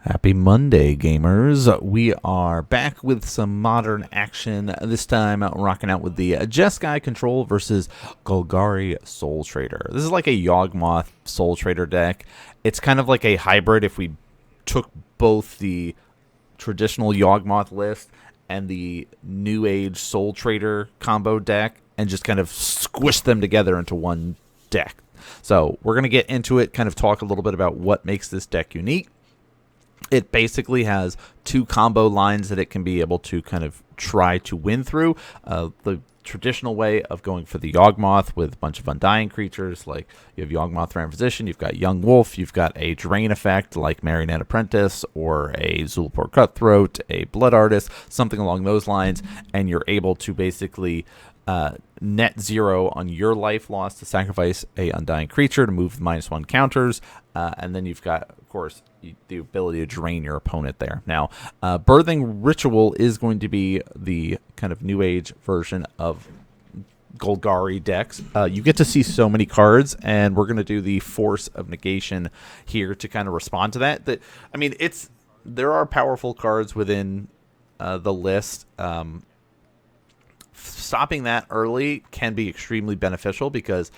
Happy Monday, gamers. We are back with some modern action. This time, rocking out with the Jeskai Control versus Golgari Soul Trader. This is like a Yawgmoth Soul Trader deck. It's kind of like a hybrid if we took both the traditional Yawgmoth list and the New Age Soul Trader combo deck and just kind of squished them together into one deck. So we're going to get into it, kind of talk a little bit about what makes this deck unique. It basically has two combo lines that it can be able to kind of try to win through. The traditional way of going for the Yawgmoth with a bunch of Undying creatures, like you have Yawgmoth Ram Physician, you've got Young Wolf, you've got a Drain effect like Marionette Apprentice or a Zulaport Cutthroat, a Blood Artist, something along those lines, and you're able to basically net zero on your life loss to sacrifice a Undying creature to move -1 counters, and then you've got, of course, the ability to drain your opponent there. Now, Birthing Ritual is going to be the kind of New Age version of Golgari decks. You get to see so many cards, and we're going to do the Force of Negation here to kind of respond to that. I mean, there are powerful cards within the list. Stopping that early can be extremely beneficial because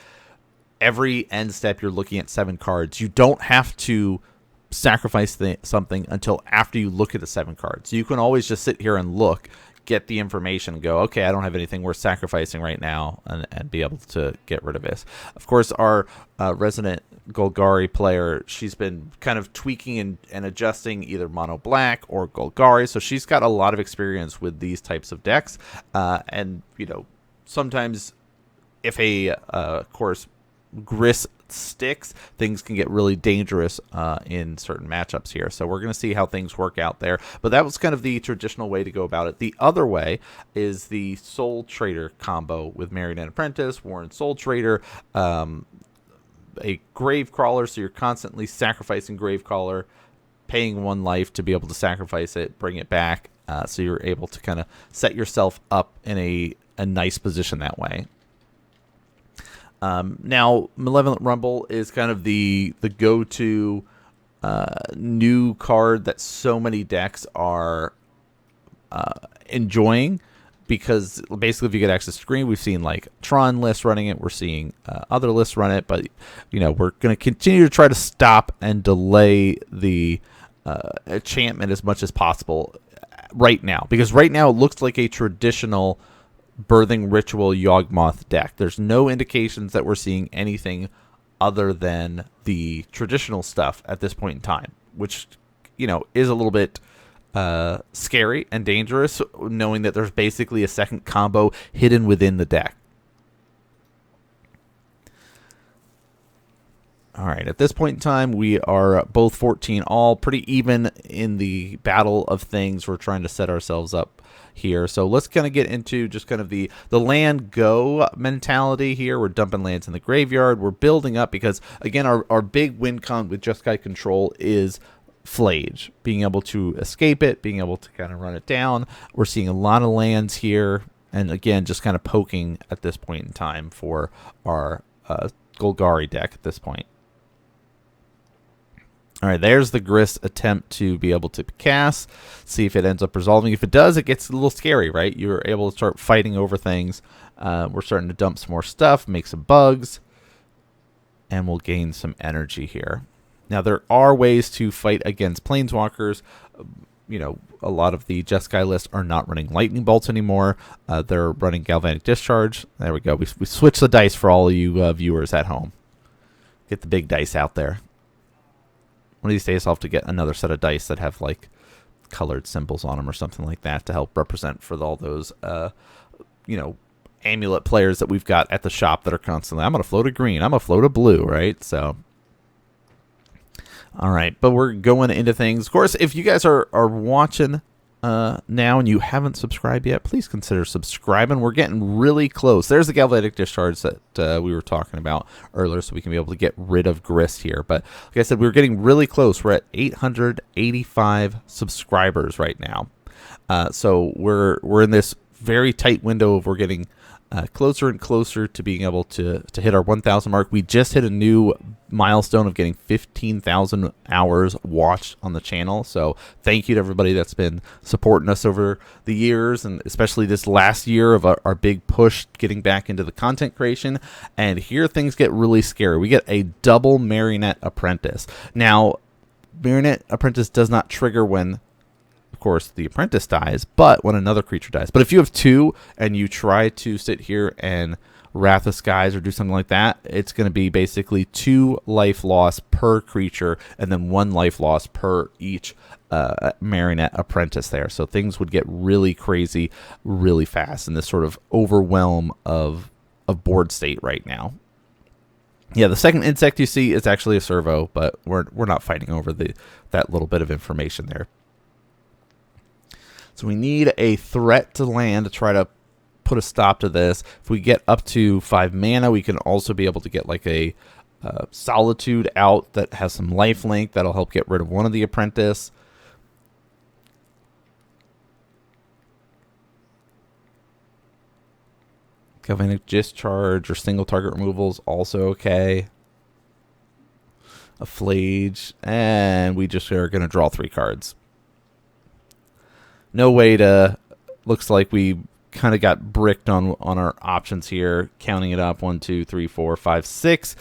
every end step you're looking at 7 cards. You don't have to sacrifice something until after you look at the 7 cards. So you can always just sit here and look, get the information, and go, okay, I don't have anything worth sacrificing right now, and be able to get rid of this. Of course, our resident Golgari player, she's been kind of tweaking and adjusting either mono black or Golgari, so she's got a lot of experience with these types of decks. And you know, sometimes if of course, Gris sticks, things can get really dangerous in certain matchups here. So we're going to see how things work out there. But that was kind of the traditional way to go about it. The other way is the Soul Trader combo with Marionette Apprentice, Warren Soul Trader, a Grave Crawler, so you're constantly sacrificing Grave Crawler, paying 1 life to be able to sacrifice it, bring it back, so you're able to kind of set yourself up in a nice position that way. Now, Malevolent Rumble is kind of the go-to new card that so many decks are enjoying, because basically if you get access to green, we've seen like Tron lists running it, we're seeing other lists run it, but you know, we're going to continue to try to stop and delay the enchantment as much as possible right now, because right now it looks like a traditional Birthing Ritual Yawgmoth deck. There's no indications that we're seeing anything other than the traditional stuff at this point in time, which, you know, is a little bit scary and dangerous, knowing that there's basically a second combo hidden within the deck. All right, at this point in time, we are both 14 all, pretty even in the battle of things. We're trying to set ourselves up here. So let's kind of get into just kind of the land go mentality here. We're dumping lands in the graveyard. We're building up because, again, our big win con with Jeskai Control is Flage, being able to escape it, being able to kind of run it down. We're seeing a lot of lands here, and again, just kind of poking at this point in time for our Golgari deck at this point. All right, there's the Gris attempt to be able to cast. See if it ends up resolving. If it does, it gets a little scary, right? You're able to start fighting over things. We're starting to dump some more stuff, make some bugs, and we'll gain some energy here. Now, there are ways to fight against Planeswalkers. You know, a lot of the Jeskai lists are not running Lightning Bolts anymore. They're running Galvanic Discharge. There we go. We switched the dice for all of you viewers at home. Get the big dice out there. One of these days I'll have to get another set of dice that have like colored symbols on them or something like that to help represent for all those, you know, amulet players that we've got at the shop that are constantly, I'm going to float a green, I'm going to float a blue, right? So, all right, but we're going into things. Of course, if you guys are watching now and you haven't subscribed yet, please consider subscribing. We're getting really close. There's the Galvanic Discharge that we were talking about earlier, so we can be able to get rid of Grist here. But like I said, we're getting really close. We're at 885 subscribers right now. So we're in this very tight window of we're getting closer and closer to being able to hit our 1,000 mark. We just hit a new milestone of getting 15,000 hours watched on the channel. So thank you to everybody that's been supporting us over the years, and especially this last year of our big push getting back into the content creation. And here things get really scary. We get a double Marionette Apprentice. Now, Marionette Apprentice does not trigger when, of course, the apprentice dies, but when another creature dies. But if you have two and you try to sit here and Wrath of Skies or do something like that, it's going to be basically 2 life loss per creature and then 1 life loss per each Marionette Apprentice there. So things would get really crazy really fast in this sort of overwhelm of board state right now. Yeah, the second insect you see is actually a servo, but we're not fighting over that little bit of information there. So we need a threat to land to try to put a stop to this. If we get up to 5 mana, we can also be able to get like a Solitude out that has some lifelink that'll help get rid of one of the apprentice. Galvanic Discharge or single target removal is also okay. A Flage, and we just are going to draw 3 cards. No way to... Looks like we kind of got bricked on our options here. Counting it up, 1, 2, 3, 4, 5, 6.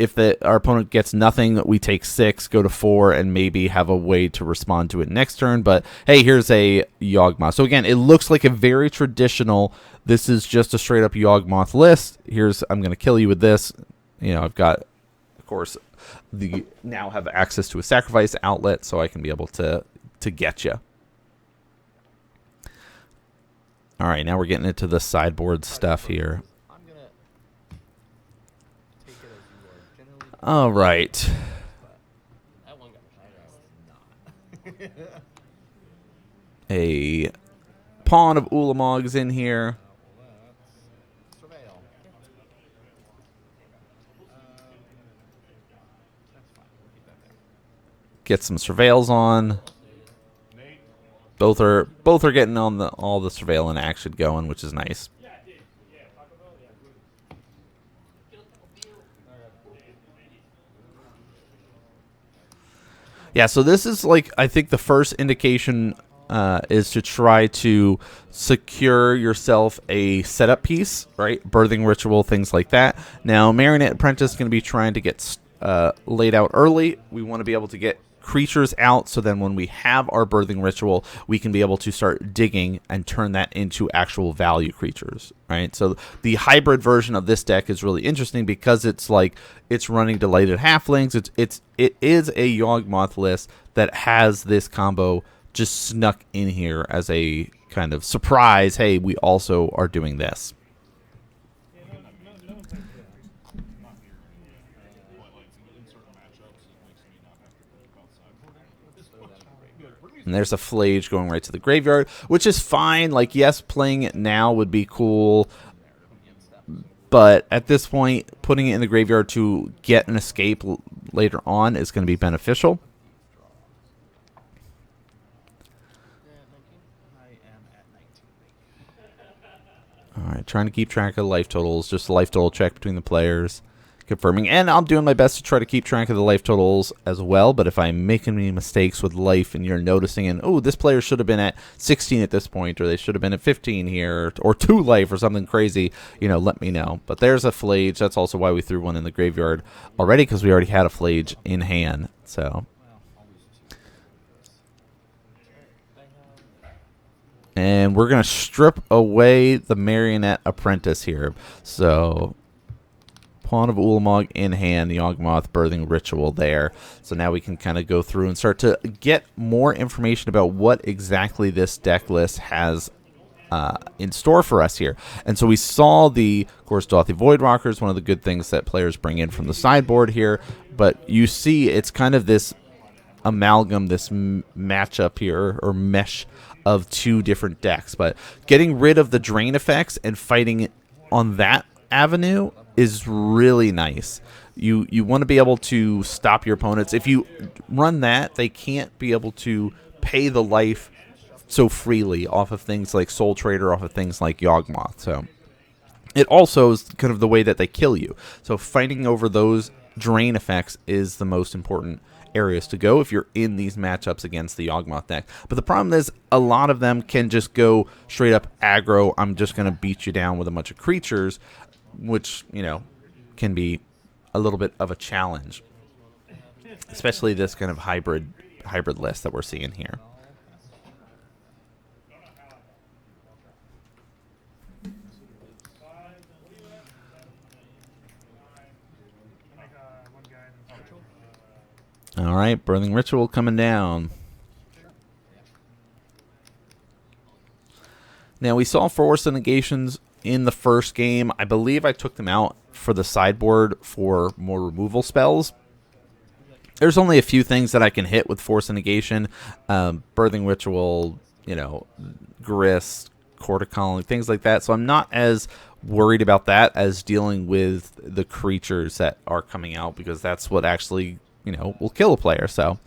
If our opponent gets nothing, we take 6, go to 4, and maybe have a way to respond to it next turn. But hey, here's a Yawgmoth. So again, it looks like a very traditional. This is just a straight up Yawgmoth list. I'm going to kill you with this. You know, I've got, of course, now have access to a sacrifice outlet, so I can be able to get you. All right, now we're getting into the sideboard stuff here. All right. A Pawn of Ulamog's in here. Get some surveils on. Both are getting on all the surveillance action going, which is nice. Yeah, so this is like, I think the first indication is to try to secure yourself a setup piece, right? Birthing Ritual, things like that. Now, Marionette Apprentice is going to be trying to get laid out early. We want to be able to get creatures out, so then when we have our Birthing Ritual, we can be able to start digging and turn that into actual value creatures, right? So the hybrid version of this deck is really interesting because it's like it's running Delighted Halflings. It is a Yawgmoth list that has this combo just snuck in here as a kind of surprise. Hey, we also are doing this. And there's a Flage going right to the graveyard, which is fine. Like, yes, playing it now would be cool. But at this point, putting it in the graveyard to get an escape later on is going to be beneficial. All right, trying to keep track of life totals. Just a life total check between the players. Confirming, and I'm doing my best to try to keep track of the life totals as well, but if I'm making any mistakes with life and you're noticing, and oh, this player should have been at 16 at this point, or they should have been at 15 here, or 2 life or something crazy, you know, let me know. But there's a Flage. That's also why we threw one in the graveyard already, because we already had a Flage in hand. So, and we're going to strip away the Marionette Apprentice here. So Pawn of Ulamog in hand, the Yawgmoth Birthing Ritual there. So now we can kind of go through and start to get more information about what exactly this deck list has in store for us here. And so we saw of course, Dauthi Voidwalker is one of the good things that players bring in from the sideboard here. But you see it's kind of this amalgam, this matchup here, or mesh of 2 different decks. But getting rid of the drain effects and fighting on that avenue is really nice. You want to be able to stop your opponents. If you run that, they can't be able to pay the life so freely off of things like Soul Trader, off of things like Yawgmoth. So it also is kind of the way that they kill you. So fighting over those drain effects is the most important areas to go if you're in these matchups against the Yawgmoth deck. But the problem is a lot of them can just go straight up aggro. I'm just going to beat you down with a bunch of creatures, which, you know, can be a little bit of a challenge, especially this kind of hybrid list that we're seeing here. All right, Birthing Ritual coming down. Now, we saw Force Negations in the first game. I believe I took them out for the sideboard for more removal spells. There's only a few things that I can hit with Force Negation. Birthing Ritual, you know, Grist, Corticolony, things like that. So I'm not as worried about that as dealing with the creatures that are coming out, because that's what actually, you know, will kill a player. So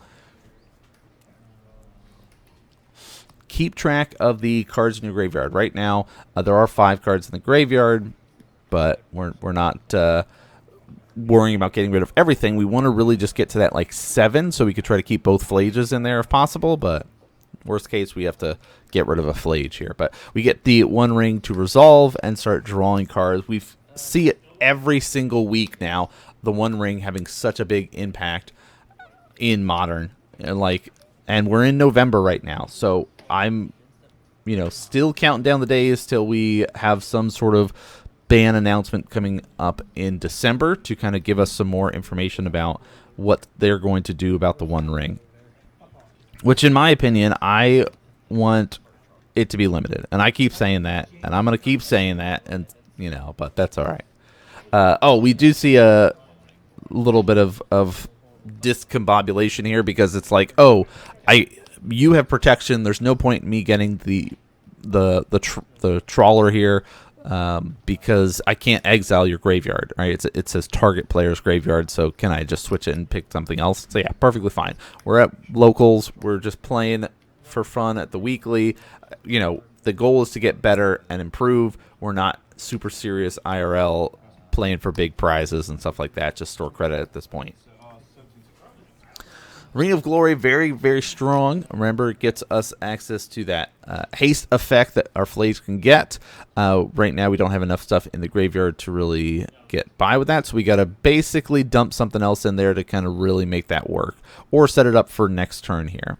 keep track of the cards in your graveyard. Right now, there are 5 cards in the graveyard, but we're not worrying about getting rid of everything. We want to really just get to that like 7, so we could try to keep both Phlages in there if possible. But worst case, we have to get rid of a Phlage here. But we get the 1 ring to resolve and start drawing cards. We see it every single week now. The 1 ring having such a big impact in Modern, and we're in November right now, so I'm, you know, still counting down the days till we have some sort of ban announcement coming up in December to kind of give us some more information about what they're going to do about the 1 ring, which in my opinion, I want it to be limited, and I keep saying that, and I'm going to keep saying that, and you know, but that's all right. Oh, we do see a little bit of discombobulation here, because it's like, oh, you have protection. There's no point in me getting the trawler here, because I can't exile your graveyard, right? It says target player's graveyard, so can I just switch it and pick something else? So yeah, perfectly fine. We're at locals. We're just playing for fun at the weekly. You know, the goal is to get better and improve. We're not super serious IRL playing for big prizes and stuff like that. Just store credit at this point. Ring of Glory, very, very strong. Remember, it gets us access to that haste effect that our Phlage can get. Right now, we don't have enough stuff in the graveyard to really get by with that, so we got to basically dump something else in there to kind of really make that work, or set it up for next turn here.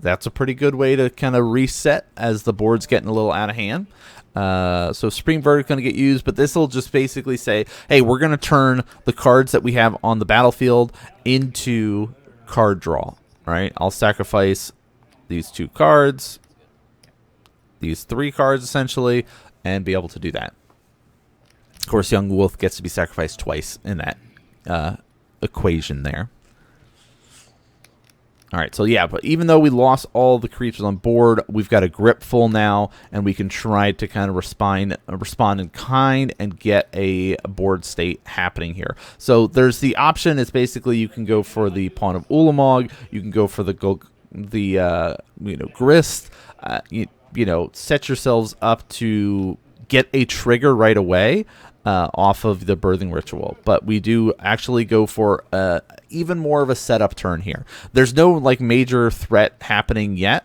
That's a pretty good way to kind of reset as the board's getting a little out of hand. So Spring Verdict going to get used, but this will just basically say, hey, we're going to turn the cards that we have on the battlefield into card draw, right? I'll sacrifice these 2 cards, these 3 cards essentially, and be able to do that. Of course, Young Wolf gets to be sacrificed twice in that equation there. All right, so yeah, but even though we lost all the creatures on board, we've got a grip full now, and we can try to kind of respond in kind and get a board state happening here. So there's the option. It's basically you can go for the Pawn of Ulamog, you can go for the Grist, you know, set yourselves up to get a trigger right away off of the Birthing Ritual. But we do actually go for even more of a setup turn here. There's no like major threat happening yet.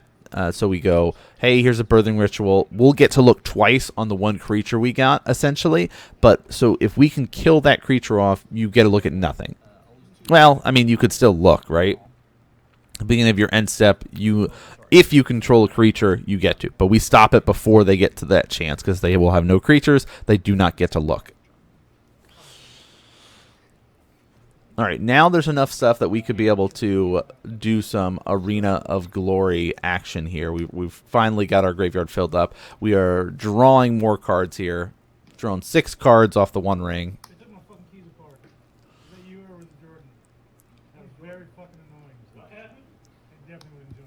So we go, hey, here's a Birthing Ritual. We'll get to look twice on the 1 creature we got, essentially. But so if we can kill that creature off, you get to look at nothing. Well, I mean, you could still look, right? At the beginning of your end step, if you control a creature, you get to. But we stop it before they get to that chance, because they will have no creatures. They do not get to look. All right, now there's enough stuff that we could be able to do some Arena of Glory action here. We've finally got our graveyard filled up. We are drawing more cards here. Drawn 6 cards off the 1 ring.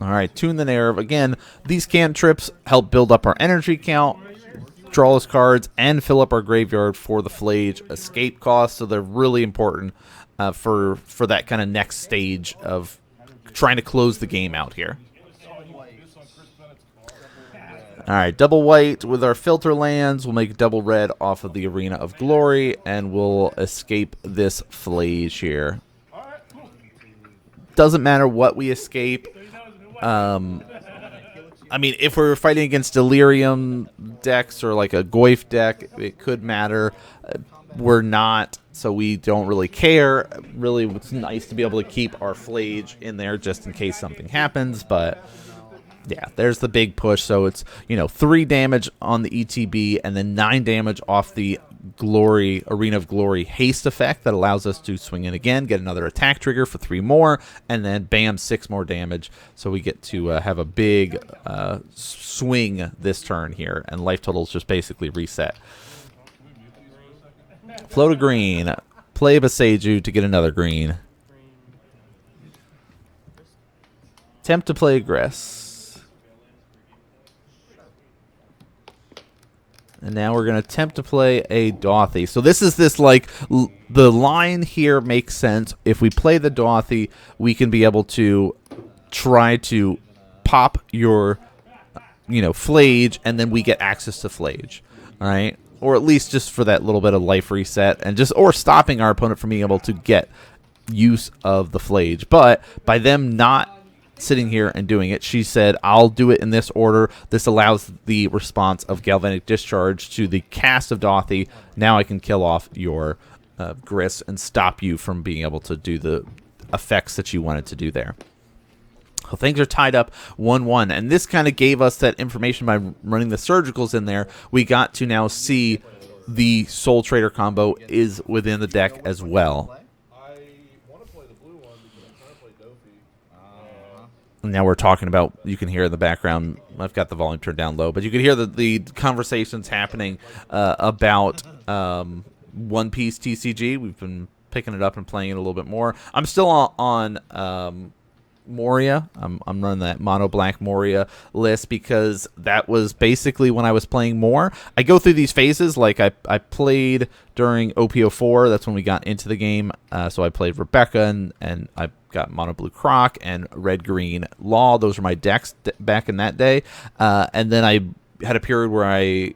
All right, Tune the Nerve. Again, these cantrips help build up our energy count, draw us cards, and fill up our graveyard for the Phlage escape cost, so they're really important for that kind of next stage of trying to close the game out here. All right, double white with our filter lands. We'll make double red off of the Arena of Glory, and we'll escape this Flage here. Doesn't matter what we escape. I mean, if we're fighting against Delirium decks or like a Goyf deck, it could matter. We're not, so we don't really care. Really, it's nice to be able to keep our Flage in there just in case something happens, but yeah, there's the big push. So it's, 3 damage on the ETB and then 9 damage off the Glory Arena of Glory haste effect that allows us to swing in again, get another attack trigger for 3 more, and then bam, 6 more damage. So we get to have a big swing this turn here, and life totals just basically reset. Float a green, play Boseiju to get another green. Attempt to play Gress. And now we're going to attempt to play a Dauthi. So this is like, the line here makes sense. If we play the Dauthi, we can be able to try to pop your, Flage, and then we get access to Flage. All right? Or at least just for that little bit of life reset, and or stopping our opponent from being able to get use of the Flage. But by them not sitting here and doing it, she said, I'll do it in this order. This allows the response of Galvanic Discharge to the cast of Dauthi. Now I can kill off your Griss and stop you from being able to do the effects that you wanted to do there. So things are tied up 1-1, and this kind of gave us that information by running the Surgicals in there. We got to now see the Soul Trader combo is within the deck as well. Now we're talking about, you can hear in the background, I've got the volume turned down low, but you can hear the conversations happening about One Piece TCG. We've been picking it up and playing it a little bit more. I'm still on Moria. I'm running that mono black Moria list because that was basically when I was playing more. I go through these phases. Like I played during OPO4. That's when we got into the game. So I played Rebecca and I got mono blue Croc and red green Law. Those were my decks back in that day. And then I had a period where I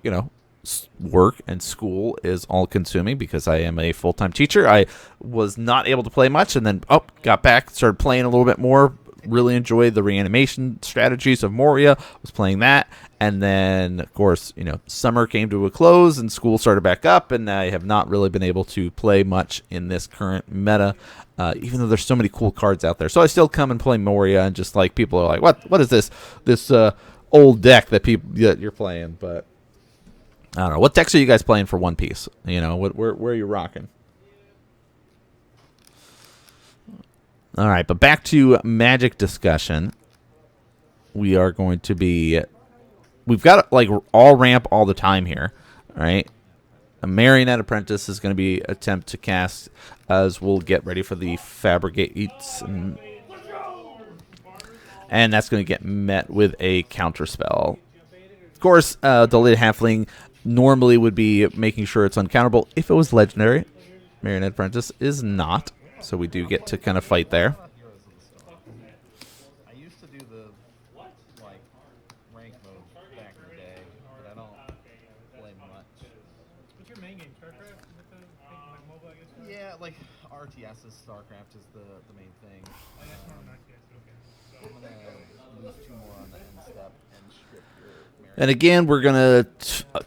work and school is all consuming because I am a full-time teacher. I was not able to play much, and then got back, started playing a little bit more. Really enjoyed the reanimation strategies of Moria. Was playing that, and then of course summer came to a close and school started back up, and I have not really been able to play much in this current meta, even though there's so many cool cards out there. So I still come and play Moria, and just like people are like, what is this old deck that you're playing? But I don't know. What decks are you guys playing for One Piece? Where are you rocking? All right, but back to Magic discussion. We are going to be... We've got, like, all ramp all the time here, all right? A Marionette Apprentice is going to be attempt to cast as we'll get ready for the Fabricates. And that's going to get met with a counterspell. Of course, Delayed Halfling normally would be making sure it's uncounterable if it was legendary. Marionette Apprentice is not, so we do get to kind of fight there. I used to do the rank mode back in the day, but I don't play much. What's your main game? StarCraft? Mobile, I guess? Yeah, like RTS's StarCraft is the main thing. Oh, that's more on RTS, okay. I'm gonna lose 2 more on the end step and strip your Marionette. And again, we're going to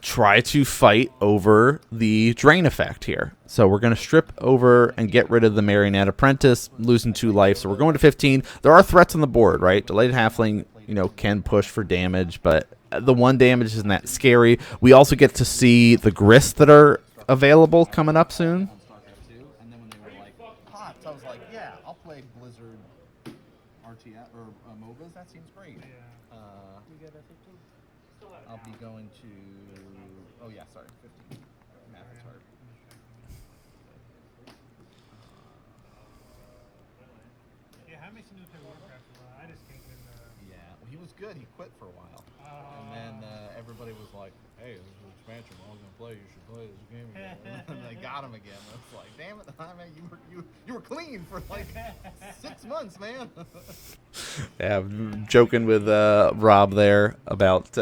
try to fight over the drain effect here. So we're going to strip over and get rid of the Marionette Apprentice, losing 2 life. So we're going to 15. There are threats on the board, right? Delayed Halfling, can push for damage, but the 1 damage isn't that scary. We also get to see the Griss that are available coming up soon. StarCraft 2, and then when they were like pops, I was like, yeah, I'll play Blizzard RTS or MOBAs. That seems great. I'll be going to... Oh, yeah, sorry. 15. Math is hard. Yeah, how many seems to play Warcraft? I just can't get Yeah, well, he was good. He quit for a while. And then everybody was like, hey, this is an expansion. We're all going to play. You should play this game again. And they got him again. It's like, damn it, man, you were clean for like 6 months, man. Yeah, I'm joking with Rob there about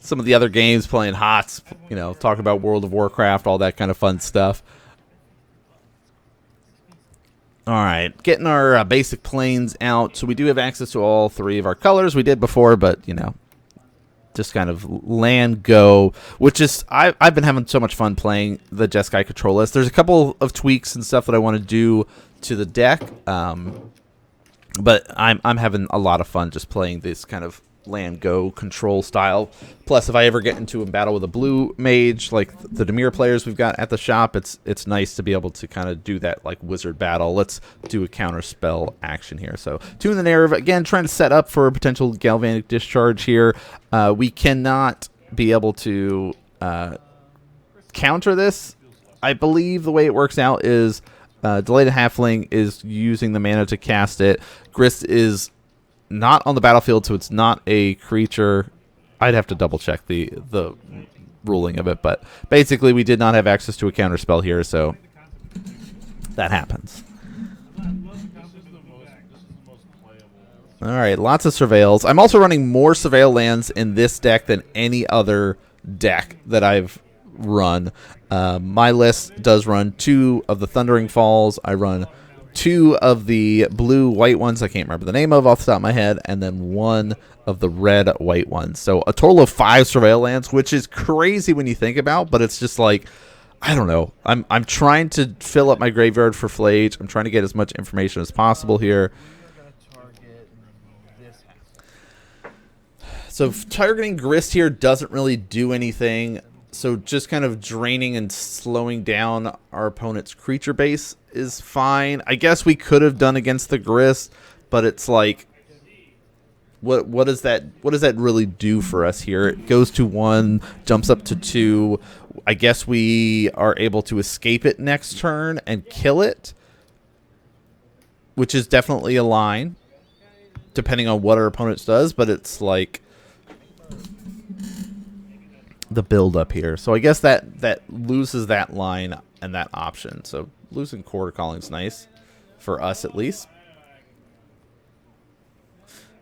some of the other games, playing HOTS, you know, talking about World of Warcraft, all that kind of fun stuff. All right, getting our basic planes out. So we do have access to all 3 of our colors. We did before, but, you know, just kind of land go, which is, I've been having so much fun playing the Jeskai Control list. There's a couple of tweaks and stuff that I want to do to the deck, but I'm having a lot of fun just playing this kind of land go control style. Plus, if I ever get into a battle with a blue mage like the Dimir players we've got at the shop, it's nice to be able to kind of do that like wizard battle. Let's do a counter spell action here. So tune the narrative again, trying to set up for a potential galvanic discharge here. We cannot be able to counter this. I believe the way it works out is Delayed Halfling is using the mana to cast it. Grist is not on the battlefield, so it's not a creature. I'd have to double check the ruling of it, but basically we did not have access to a counter spell here, so that happens. All right, lots of surveils. I'm also running more surveil lands in this deck than any other deck that I've run. My list does run 2 of the Thundering Falls. I run 2 of the blue-white ones I can't remember the name of off the top of my head, and then 1 of the red-white ones. So a total of 5 surveil lands, which is crazy when you think about, but it's just like, I don't know. I'm trying to fill up my graveyard for Flage. I'm trying to get as much information as possible here. So targeting Grist here doesn't really do anything. So just kind of draining and slowing down our opponent's creature base is fine. I guess we could have done against the Grist, but it's like, what does that really do for us here? It goes to 1, jumps up to 2. I guess we are able to escape it next turn and kill it, which is definitely a line, depending on what our opponent does, but it's like the build up here. So I guess that loses that line and that option. So losing Quarter Calling is nice for us at least.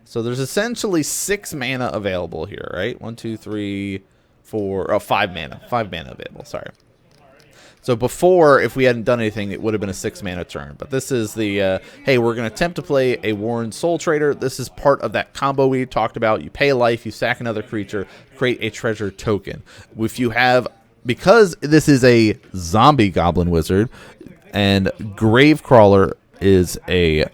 So there's essentially 6 mana available here, right? 1, 2, 3, 4, 5 mana. 5 mana available, sorry. So before, if we hadn't done anything, it would have been a 6 mana turn. But this is the, hey, we're going to attempt to play a Worn Soul Trader. This is part of that combo we talked about. You pay a life, you sack another creature, create a treasure token. If you have, because this is a zombie goblin wizard, and Gravecrawler is a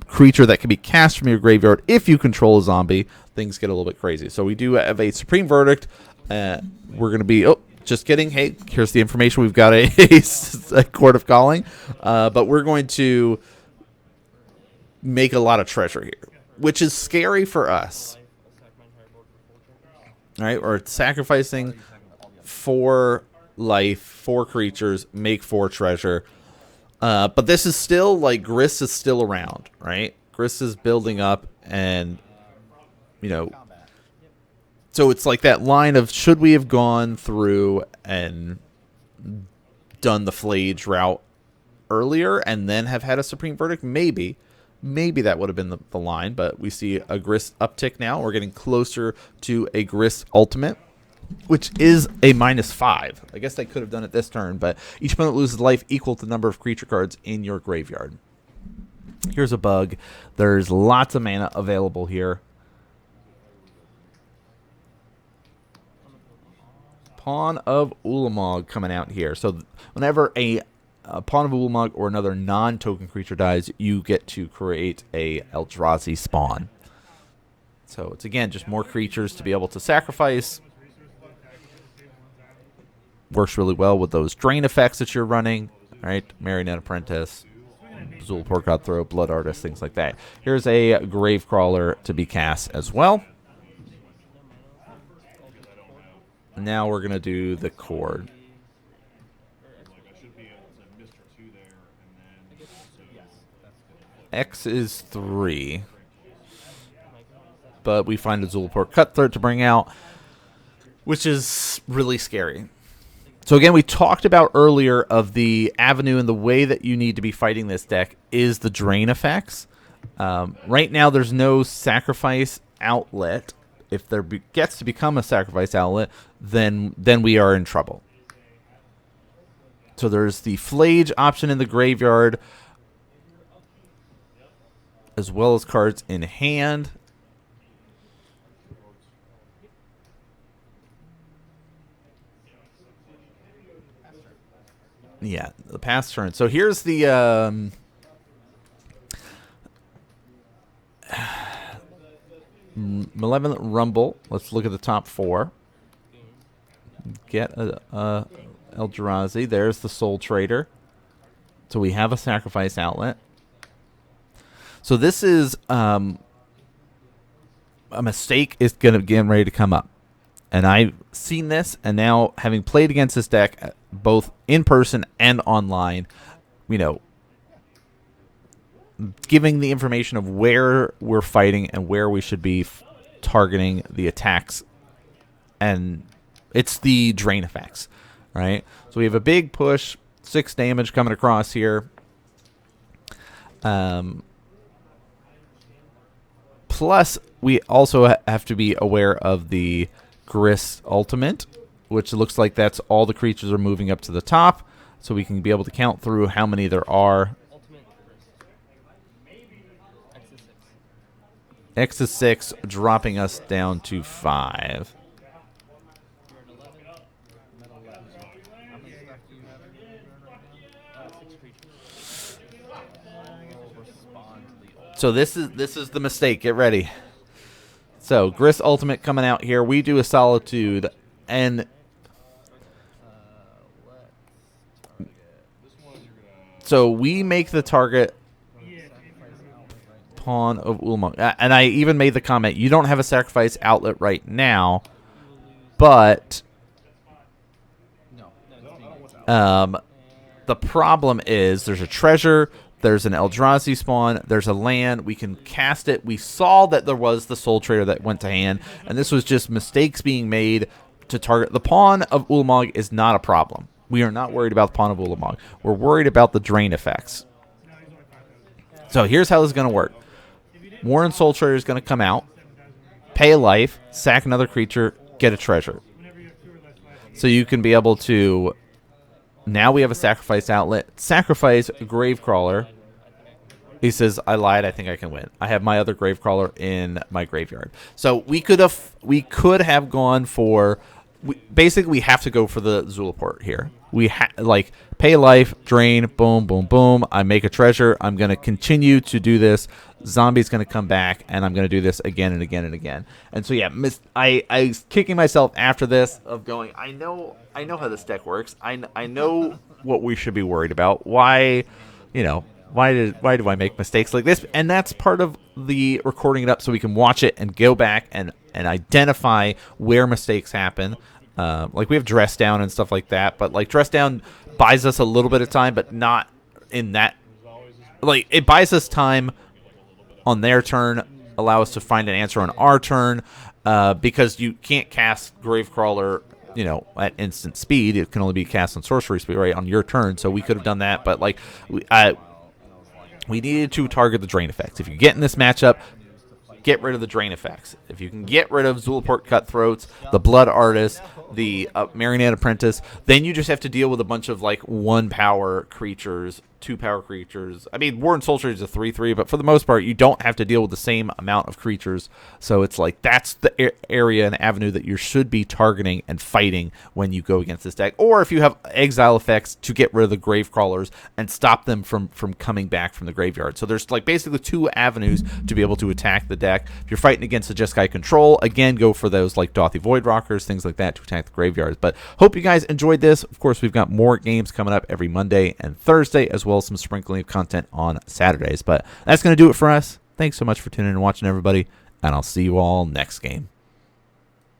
creature that can be cast from your graveyard if you control a zombie, things get a little bit crazy. So we do have a Supreme Verdict. We're going to be, oh, just kidding. Hey, here's the information. We've got a Court of Calling, but we're going to make a lot of treasure here, which is scary for us. All right, we're sacrificing 4 life, 4 creatures, make 4 treasure. But this is still, like, Grist is still around, right? Grist is building up, and, you know, so it's like that line of, should we have gone through and done the Flage route earlier and then have had a Supreme Verdict? Maybe. Maybe that would have been the line, but we see a Grist uptick now. We're getting closer to a Grist Ultimate, which is a -5. I guess they could have done it this turn, but each opponent loses life equal to the number of creature cards in your graveyard. Here's a bug. There's lots of mana available here. Pawn of Ulamog coming out here. So whenever a Pawn of Ulamog or another non-token creature dies, you get to create a Eldrazi spawn. So it's, again, just more creatures to be able to sacrifice. Works really well with those drain effects that you're running, right? Marionette Apprentice, Zulaport Cutthroat, Blood Artist, things like that. Here's a Gravecrawler to be cast as well. Now we're going to do the Chord. X is 3. But we find a Zulaport Cutthroat to bring out, which is really scary. So again, we talked about earlier of the avenue, and the way that you need to be fighting this deck is the drain effects. Right now, there's no sacrifice outlet if there gets to become a sacrifice outlet, then we are in trouble. So there's the Flage option in the graveyard, as well as cards in hand. Yeah, the pass turn. So here's the Malevolent Rumble. Let's look at the top 4. Get a Eldrazi. There's the Soul Trader. So we have a sacrifice outlet. So this is a mistake is going to get ready to come up. And I've seen this, and now having played against this deck both in person and online, you know, giving the information of where we're fighting and where we should be targeting the attacks. And it's the drain effects, right? So we have a big push, 6 damage coming across here. Plus, we also have to be aware of the Grist ultimate, which looks like that's all the creatures are moving up to the top, so we can be able to count through how many there are. X is 6, dropping us down to 5. So this is the mistake. Get ready. So Grist ultimate coming out here. We do a Solitude, and so we make the target pawn of Ulamog. And I even made the comment, you don't have a sacrifice outlet right now, but the problem is there's a treasure, there's an Eldrazi spawn, there's a land, we can cast it. We saw that there was the Soul Trader that went to hand, and this was just mistakes being made to target. The pawn of Ulamog is not a problem. We are not worried about the pawn of Ulamog. We're worried about the drain effects. So here's how this is going to work. Warren Soul Trader is going to come out, pay a life, sack another creature, get a treasure. So you can be able to... Now we have a sacrifice outlet. Sacrifice Gravecrawler. He says, I lied. I think I can win. I have my other Gravecrawler in my graveyard. So we could have gone for... basically, we have to go for the Zulaport here. We like pay life, drain, boom, boom, boom. I make a treasure. I'm going to continue to do this. Zombie's going to come back, and I'm going to do this again and again and again. And so, yeah, I was kicking myself after this of going, I know how this deck works. I know what we should be worried about. Why, why do I make mistakes like this? And that's part of the recording it up so we can watch it and go back and identify where mistakes happen. Like we have Dress Down and stuff like that, but like Dress Down buys us a little bit of time, but not in that. Like it buys us time on their turn, allow us to find an answer on our turn, because you can't cast Gravecrawler, at instant speed. It can only be cast on sorcery speed, right, on your turn. So we could have done that, but like we needed to target the drain effects. If you get in this matchup, get rid of the drain effects. If you can get rid of Zulaport Cutthroats, the Blood Artist, the Marionette Apprentice, then you just have to deal with a bunch of like 1-power creatures, 2-power creatures. I mean, Warren Soul Trader is a 3/3, but for the most part, you don't have to deal with the same amount of creatures. So it's like that's the area and avenue that you should be targeting and fighting when you go against this deck. Or if you have exile effects to get rid of the grave crawlers and stop them from coming back from the graveyard. So there's like basically 2 avenues to be able to attack the deck. If you're fighting against the Jeskai Control, again, go for those like Dothy Void Rockers, things like that to attack the graveyards. But hope you guys enjoyed this. Of course, we've got more games coming up every Monday and Thursday, as well as some sprinkling of content on Saturdays. But that's going to do it for us. Thanks so much for tuning in and watching, everybody, and I'll see you all next game.